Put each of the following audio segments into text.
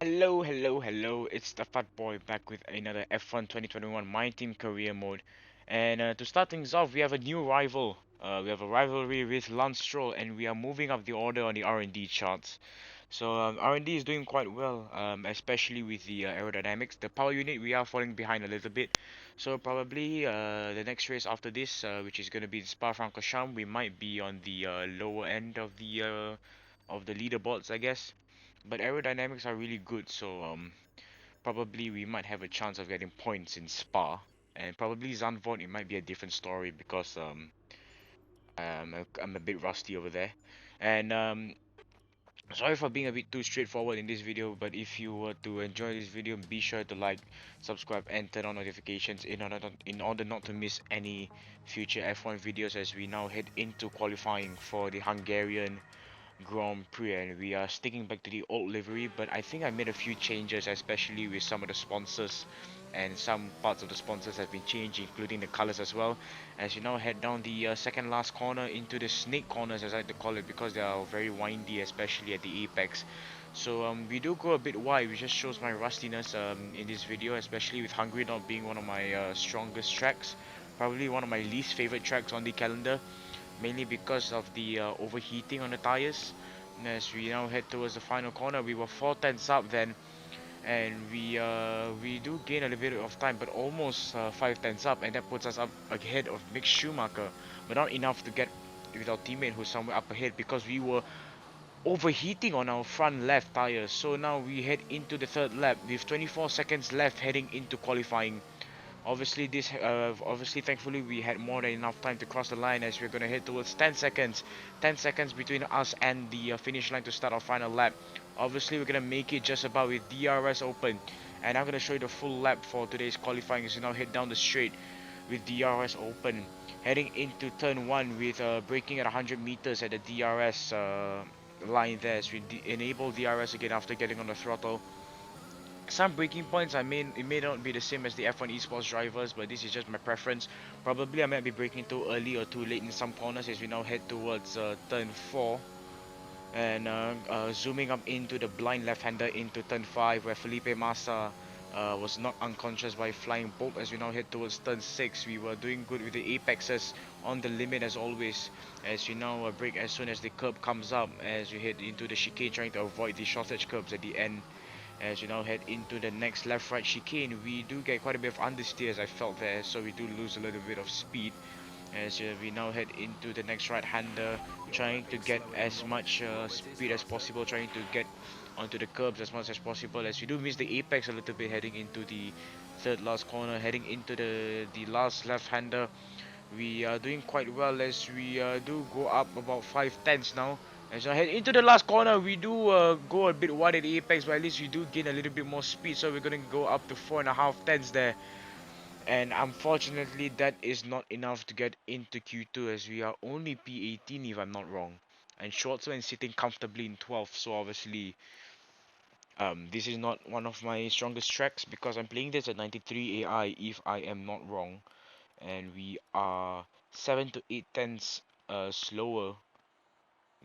Hello, it's the Fat Boy back with another F1 2021 My Team Career Mode. And to start things off, we have a new rival. We have a rivalry with Lance Stroll, and we are moving up the order on the R&D charts. So R&D is doing quite well, especially with the aerodynamics. The power unit, we are falling behind a little bit. So probably the next race after this, which is going to be in Spa-Francorchamps, we might be on the lower end of the leaderboards, I guess. But aerodynamics are really good, so probably we might have a chance of getting points in Spa. And probably Zandvoort, it might be a different story because I'm a bit rusty over there. And sorry for being a bit too straightforward in this video, but if you were to enjoy this video, be sure to like, subscribe, and turn on notifications in order not to miss any future F1 videos as we now head into qualifying for the Hungarian Grand Prix, and we are sticking back to the old livery, but I think I made a few changes, especially with some of the sponsors, and some parts of the sponsors have been changed, including the colors as well. As you now head down the second last corner into the snake corners, as I like to call it, because they are very windy, especially at the apex. So we do go a bit wide, which just shows my rustiness in this video, especially with Hungary not being one of my strongest tracks, probably one of my least favorite tracks on the calendar, mainly because of the overheating on the tires. And as we now head towards the final corner, we were 4 tenths up then, and we do gain a little bit of time, but almost 5 tenths up, and that puts us up ahead of Mick Schumacher, but not enough to get with our teammate who's somewhere up ahead because we were overheating on our front left tires. So now we head into the third lap with 24 seconds left heading into qualifying. Obviously, thankfully, we had more than enough time to cross the line as we're gonna head towards 10 seconds. 10 seconds between us and the finish line to start our final lap. Obviously, we're gonna make it just about with DRS open, and I'm gonna show you the full lap for today's qualifying as we now head down the straight with DRS open, heading into turn one with braking at 100 meters at the DRS line there as we enable DRS again after getting on the throttle. Some braking points it may not be the same as the F1 esports drivers, but this is just my preference. Probably I might be braking too early or too late in some corners as we now head towards turn 4, and zooming up into the blind left-hander into turn 5 where Felipe Massa was knocked unconscious by flying bolt. As we now head towards turn 6, we were doing good with the apexes on the limit as always, as we now brake as soon as the curb comes up as we head into the chicane, trying to avoid the short edge curbs at the end. As you now head into the next left-right chicane, we do get quite a bit of understeer as I felt there, so we do lose a little bit of speed. As we now head into the next right-hander, trying to get as much speed as possible, trying to get onto the curbs as much as possible, as we do miss the apex a little bit heading into the third last corner, heading into the last left-hander. We are doing quite well as we do go up about 5 tenths now. As I head into the last corner, we do go a bit wide at the apex, but at least we do gain a little bit more speed, so we're gonna go up to 4.5 tenths there. And unfortunately, that is not enough to get into Q2 as we are only P18 if I'm not wrong. And Schwartzman is sitting comfortably in 12th, so obviously this is not one of my strongest tracks because I'm playing this at 93 AI if I am not wrong. And we are 7 to 8 tenths slower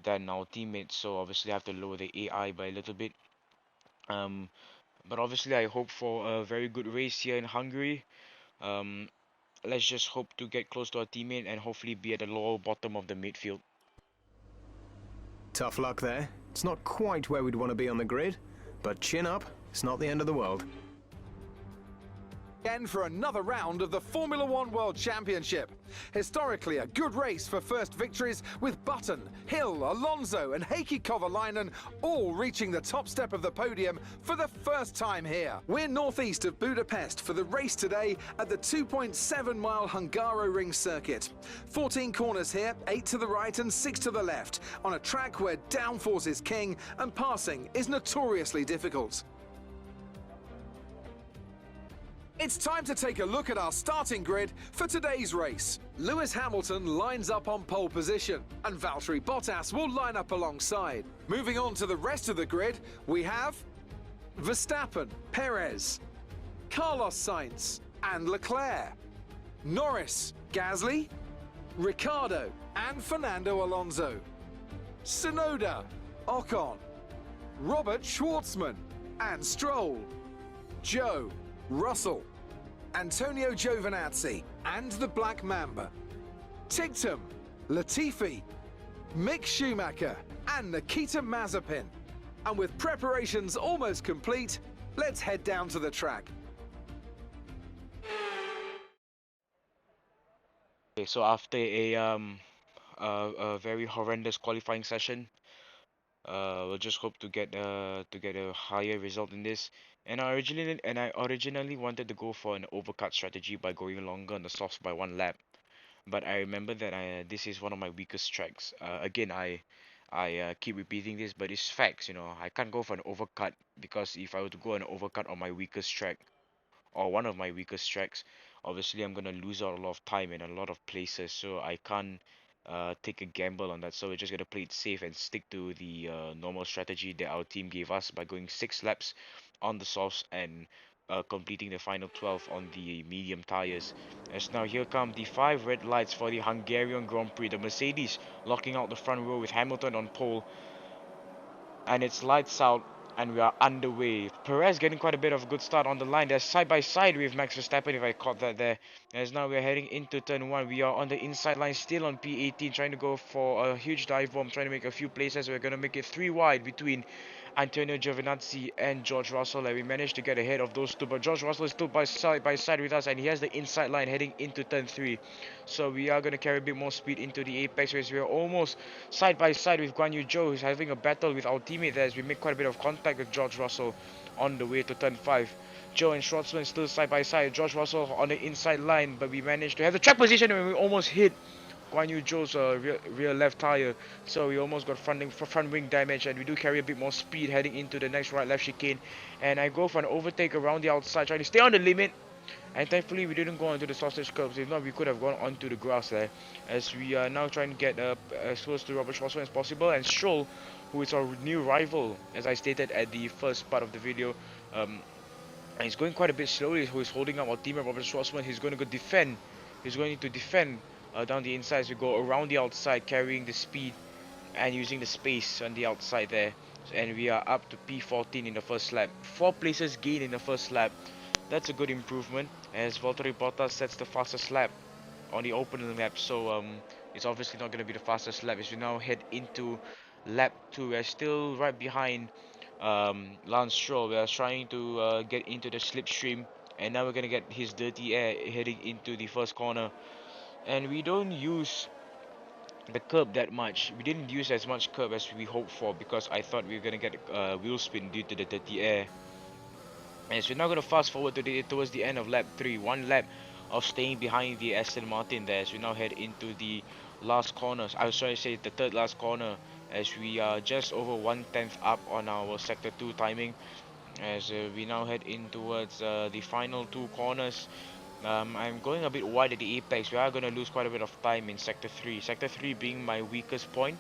than our teammates, so obviously I have to lower the AI by a little bit. Um, but obviously I hope for a very good race here in Hungary. Um, let's just hope to get close to our teammate and hopefully be at the lower bottom of the midfield. Tough luck there. It's not quite where we'd want to be on the grid, but chin up, it's not the end of the world. Again for another round of the Formula One World Championship. Historically, a good race for first victories with Button, Hill, Alonso and Heikki Kovalainen all reaching the top step of the podium for the first time here. We're northeast of Budapest for the race today at the 2.7-mile Hungaroring circuit. 14 corners here, 8 to the right and 6 to the left, on a track where downforce is king and passing is notoriously difficult. It's time to take a look at our starting grid for today's race. Lewis Hamilton lines up on pole position, and Valtteri Bottas will line up alongside. Moving on to the rest of the grid, we have Verstappen, Perez, Carlos Sainz and Leclerc, Norris, Gasly, Ricciardo and Fernando Alonso, Tsunoda, Ocon, Robert Schwartzman, and Stroll, Joe, Russell, Antonio Giovinazzi and the Black Mamba, Tictum, Latifi, Mick Schumacher and Nikita Mazepin. And with preparations almost complete, let's head down to the track. Okay, so after a very horrendous qualifying session, we'll just hope to get a higher result in this. And I originally wanted to go for an overcut strategy by going longer on the softs by one lap. But I remember that this is one of my weakest tracks. Again, I keep repeating this, but it's facts. I can't go for an overcut because if I were to go an overcut on my weakest track or one of my weakest tracks, obviously I'm gonna lose out a lot of time in a lot of places. So I can't take a gamble on that. So we're just gonna play it safe and stick to the normal strategy that our team gave us by going 6 laps on the softs and completing the final 12 on the medium tires. As now here come the 5 red lights for the Hungarian Grand Prix. The Mercedes locking out the front row with Hamilton on pole, and it's lights out and we are underway. Perez getting quite a bit of a good start on the line. They're side by side with Max Verstappen, if I caught that there. As now we're heading into turn 1. We are on the inside line, still on P18, trying to go for a huge dive bomb, trying to make a few places. We're going to make it 3 wide between Antonio Giovinazzi and George Russell, and we managed to get ahead of those two. But George Russell is still by side with us, and he has the inside line heading into turn 3. So we are going to carry a bit more speed into the apex, whereas we are almost side by side with Guan Yu Zhou, who's having a battle with our teammate there as we make quite a bit of contact with George Russell on the way to turn 5. Joe and Schwartzman still side by side. George Russell on the inside line, but we managed to have the track position and we almost hit Guan Yu Zhou's rear left tire, so we almost got front wing damage, and we do carry a bit more speed heading into the next right left chicane. And I go for an overtake around the outside, trying to stay on the limit. And thankfully we didn't go onto the sausage curbs. If not, we could have gone onto the grass there. As we are now trying to get as close to Robert Schwarzman as possible. And Stroll, who is our new rival, as I stated at the first part of the video, and he's going quite a bit slowly. Who is holding up our teammate Robert Schwarzman? He's going to go defend. He's going to defend down the inside as we go around the outside, carrying the speed and using the space on the outside there. And we are up to P14 in the first lap. 4 places gained in the first lap. That's a good improvement as Valtteri Bottas sets the fastest lap on the opening lap. So it's obviously not going to be the fastest lap as we now head into lap 2. We're still right behind Lance Stroll. We are trying to get into the slipstream, and now we're going to get his dirty air heading into the first corner. And we don't use the curb that much. We didn't use as much curb as we hoped for because I thought we were going to get wheel spin due to the dirty air. And so we're now going to fast forward towards the end of lap 3. 1 lap of staying behind the Aston Martin there as we now head into the last corners. I was trying to say the third last corner as we are just over 1/10 up on our sector 2 timing. As we now head in towards the final 2 corners. I'm going a bit wide at the apex. We are going to lose quite a bit of time in sector 3. Sector 3 being my weakest point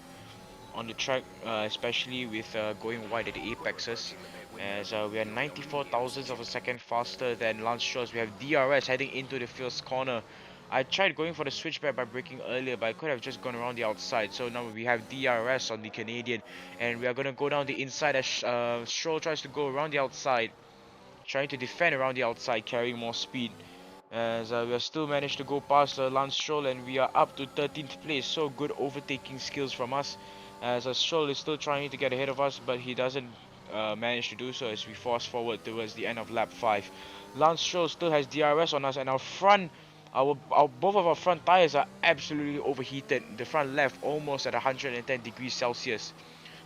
on the track, especially with going wide at the apexes. As we are 94 thousandths of a second faster than Lance Stroll. We have DRS heading into the first corner. I tried going for the switchback by braking earlier, but I could have just gone around the outside. So now we have DRS on the Canadian, and we are going to go down the inside as Stroll tries to go around the outside, trying to defend around the outside, carrying more speed. As we are still managed to go past Lance Stroll, and we are up to 13th place. So good overtaking skills from us. As Stroll is still trying to get ahead of us, but he doesn't manage to do so as we fast forward towards the end of lap 5. Lance Stroll still has DRS on us, and both of our front tires are absolutely overheated. The front left almost at 110 degrees Celsius.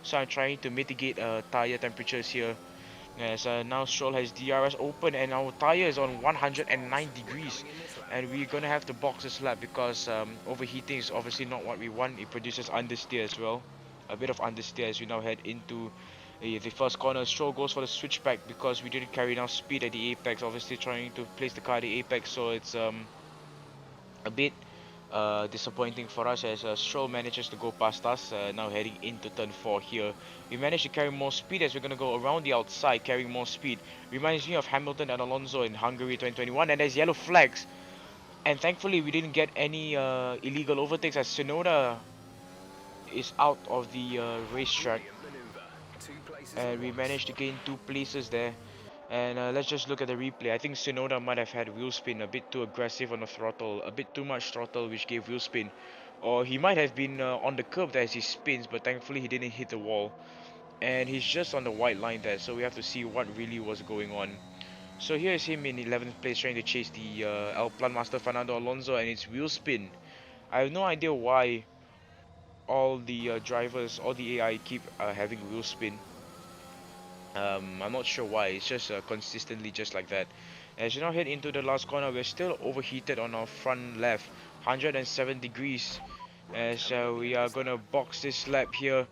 So I'm trying to mitigate tire temperatures here. As now Stroll has DRS open and our tire is on 109 degrees, and we're gonna have to box this lap because overheating is obviously not what we want. It produces understeer as well, a bit of understeer as we now head into the first corner. Stroll goes for the switchback because we didn't carry enough speed at the apex, obviously trying to place the car at the apex, so it's a bit disappointing for us as Stroll manages to go past us. Now heading into turn 4 here. We managed to carry more speed as we're going to go around the outside, carrying more speed. Reminds me of Hamilton and Alonso in Hungary 2021, and there's yellow flags. And thankfully we didn't get any illegal overtakes as Sonoda is out of the racetrack. and we managed to gain 2 places there. And let's just look at the replay. I think Sonoda might have had wheel spin a bit too aggressive on the throttle, a bit too much throttle, which gave wheel spin. Or he might have been on the curb there as he spins, but thankfully he didn't hit the wall. And he's just on the white line there, so we have to see what really was going on. So here is him in 11th place trying to chase the El Plan Master Fernando Alonso, and it's wheel spin. I have no idea why all the drivers, all the AI keep having wheel spin. I'm not sure why, it's just consistently just like that. As you now head into the last corner, we're still overheated on our front left, 107 degrees. As we are gonna box this lap here,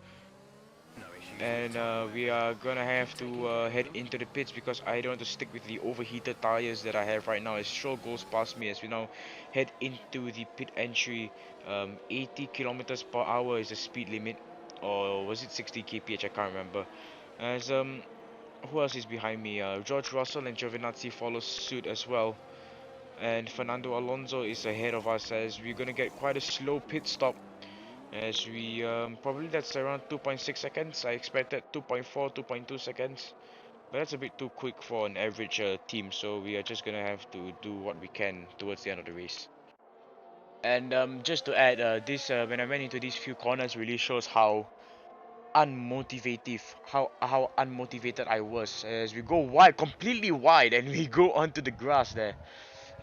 and we are gonna have to head into the pits because I don't want to stick with the overheated tires that I have right now. As Stroll goes past me as we now head into the pit entry. 80 kilometers per hour is the speed limit, or was it 60 kph? I can't remember. As who else is behind me? George Russell and Giovinazzi follow suit as well, and Fernando Alonso is ahead of us as we're gonna get quite a slow pit stop. As we probably that's around 2.6 seconds. I expected 2.4, 2.2 seconds, but that's a bit too quick for an average team. So we are just gonna have to do what we can towards the end of the race. And just to add, this when I went into these few corners, really shows how unmotivated I was. As we go wide, completely wide, and we go onto the grass there,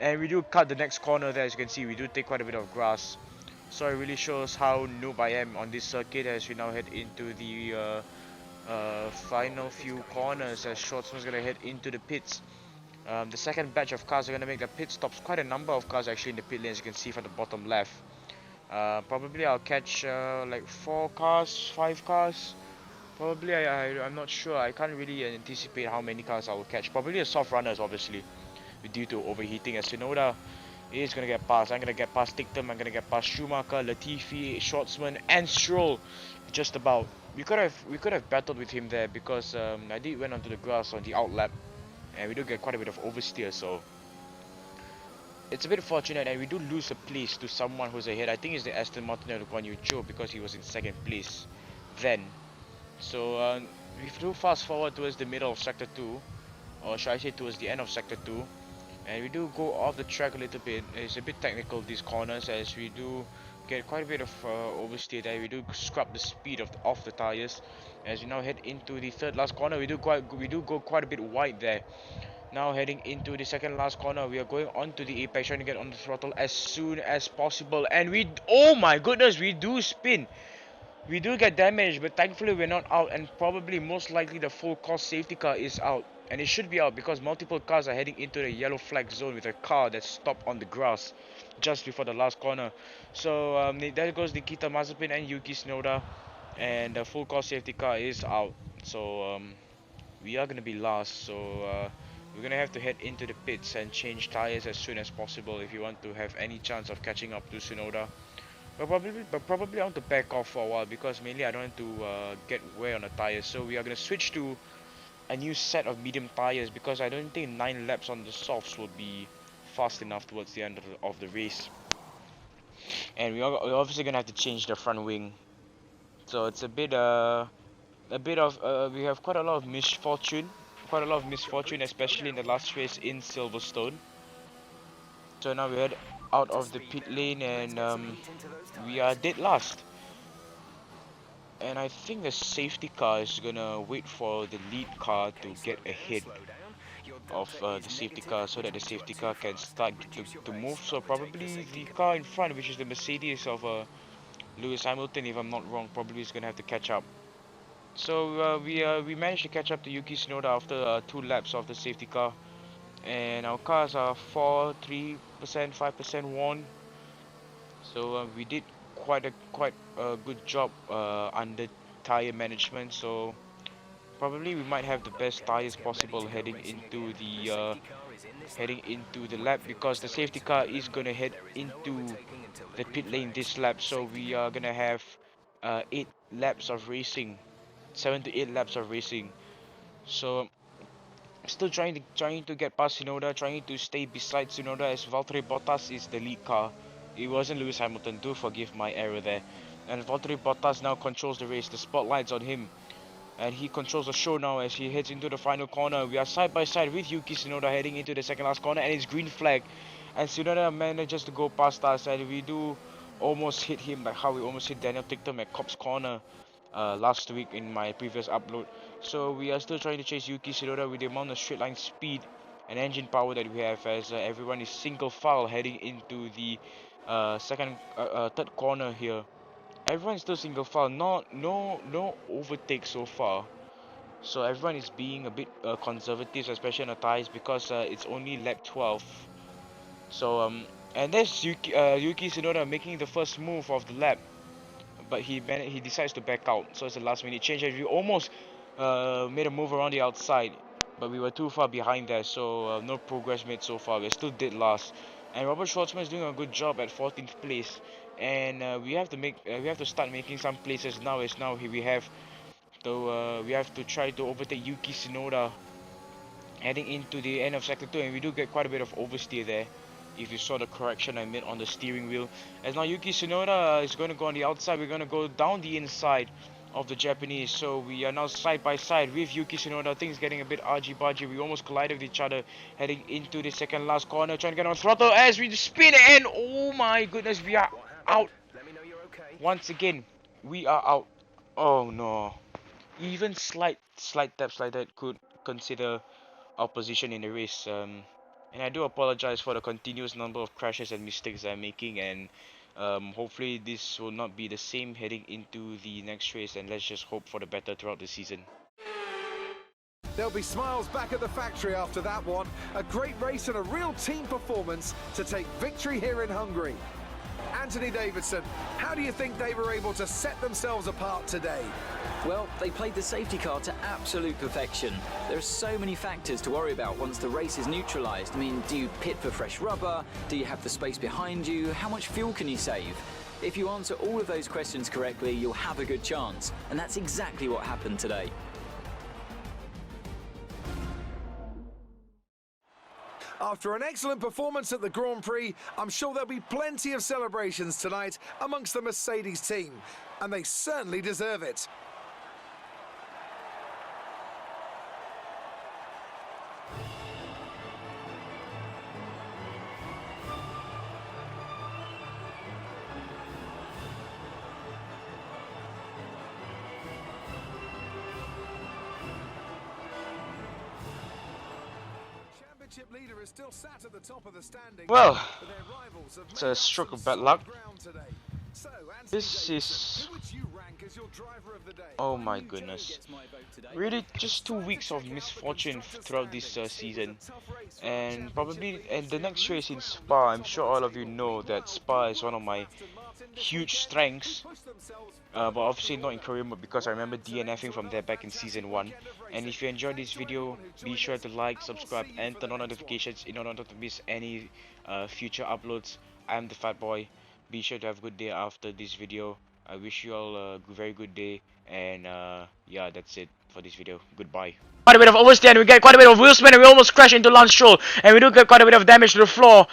and we do cut the next corner there. As you can see, we do take quite a bit of grass. So it really shows how noob I am on this circuit as we now head into the final few corners as Schwartzman's gonna head into the pits. The second batch of cars are gonna make the pit stops. Quite a number of cars actually in the pit lane, as you can see from the bottom left. Probably I'll catch like 4 cars, 5 cars. Probably I'm not sure. I can't really anticipate how many cars I will catch. Probably the soft runners, obviously, due to overheating. As Tsunoda is gonna get past. I'm gonna get past Ticktum. I'm gonna get past Schumacher, Latifi, Schwartzman, and Stroll. Just about. We could have battled with him there because I did went onto the grass on the out lap, and we do get quite a bit of oversteer. So it's a bit fortunate, and we do lose a place to someone who's ahead. I think it's the Aston Martin of Guan Yu Zhou because he was in second place then. So we do fast forward towards the middle of sector 2, or should I say towards the end of sector 2. And we do go off the track a little bit. It's a bit technical, these corners, as we do get quite a bit of oversteer there. We do scrub the speed off the tires. As we now head into the third last corner, we do go quite a bit wide there. Now heading into the second last corner, we are going onto the apex, trying to get on the throttle as soon as possible. And oh my goodness, we do spin. We do get damaged, but thankfully we're not out, and probably most likely the full cost safety car is out. And it should be out because multiple cars are heading into the yellow flag zone with a car that stopped on the grass just before the last corner. So there goes Nikita Mazepin and Yuki Tsunoda, and the full cost safety car is out. So we are gonna be last. So we're gonna have to head into the pits and change tires as soon as possible if you want to have any chance of catching up to Tsunoda. But probably I want to back off for a while because mainly I don't want to get wear on the tires. So we are gonna switch to a new set of medium tires because I don't think 9 laps on the softs will be fast enough towards the end of the race. And we're obviously gonna have to change the front wing. So it's a bit of we have quite a lot of misfortune, especially in the last race in Silverstone. So now we head out of the pit lane and we are dead last. And I think the safety car is gonna wait for the lead car to get ahead of the safety car so that the safety car can start to move. So probably the car in front, which is the Mercedes of Lewis Hamilton, if I'm not wrong, probably is gonna have to catch up. So we managed to catch up to Yuki Tsunoda after 2 laps of the safety car, and our cars are 3%, 5% worn. So we did quite a good job under tire management. So probably we might have the best tires possible heading into the lap because the safety car is gonna head into the pit lane this lap. So we are gonna have 8 laps of racing, 7 to 8 laps of racing. So still trying to get past Tsunoda, trying to stay beside Tsunoda as Valtteri Bottas is the lead car. It wasn't Lewis Hamilton, do forgive my error there. And Valtteri Bottas now controls the race, the spotlight's on him. and he controls the show now as he heads into the final corner. We are side by side with Yuki Tsunoda heading into the second last corner, and it's green flag, and Tsunoda manages to go past us, and we do almost hit him like how we almost hit Daniel Ticktum at Cops Corner last week in my previous upload. So we are still trying to chase Yuki Tsunoda with the amount of straight line speed and engine power that we have, as everyone is single file heading into the third corner here. Everyone is still single file, no overtake so far. So everyone is being a bit conservative, especially on the tires, because it's only lap 12. So and there's Yuki Tsunoda making the first move of the lap, but he decides to back out. So it's a last minute change. We almost made a move around the outside, but we were too far behind there. So no progress made so far. We're still dead last. And Robert Schwartzman is doing a good job at 14th place. And we have to start making some places now. As now we have to try to overtake Yuki Tsunoda heading into the end of sector 2, and we do get quite a bit of oversteer there. If you saw the correction I made on the steering wheel, as now Yuki Tsunoda is going to go on the outside, we're going to go down the inside of the Japanese. So we are now side by side with Yuki Tsunoda. Things getting a bit argy-bargy. We almost collided with each other heading into the second last corner, trying to get on throttle as we spin, and oh my goodness, we are out. Let me know you're okay. Once again, we are out. Oh no. Even slight taps like that could consider our position in the race. And I do apologize for the continuous number of crashes and mistakes I'm making, and hopefully this will not be the same heading into the next race, and let's just hope for the better throughout the season. There'll be smiles back at the factory after that one. A great race and a real team performance to take victory here in Hungary. Anthony Davidson, how do you think they were able to set themselves apart today? Well, they played the safety car to absolute perfection. There are so many factors to worry about once the race is neutralised. I mean, do you pit for fresh rubber? Do you have the space behind you? How much fuel can you save? If you answer all of those questions correctly, you'll have a good chance. And that's exactly what happened today. After an excellent performance at the Grand Prix, I'm sure there'll be plenty of celebrations tonight amongst the Mercedes team, and they certainly deserve it. Leader is still sat at the top of the standing. Well, But their rivals have it's made a up stroke some of bad solid luck. ground today. So, Anthony This Davidson, is, who would you rank as your driver of the day? oh my goodness, really just 2 weeks of misfortune throughout this season, and probably in the next race in Spa, I'm sure all of you know that Spa is one of my huge strengths, but obviously not in career mode, because I remember DNFing from there back in season 1. And if you enjoyed this video, be sure to like, subscribe and turn on notifications in order not to miss any future uploads. I'm the Fat Boy. Be sure to have a good day after this video. I wish you all a very good day, and yeah, that's it for this video. Goodbye. Quite a bit of oversteer, and we get quite a bit of wheel spin, and we almost crash into Lance Stroll, and we do get quite a bit of damage to the floor.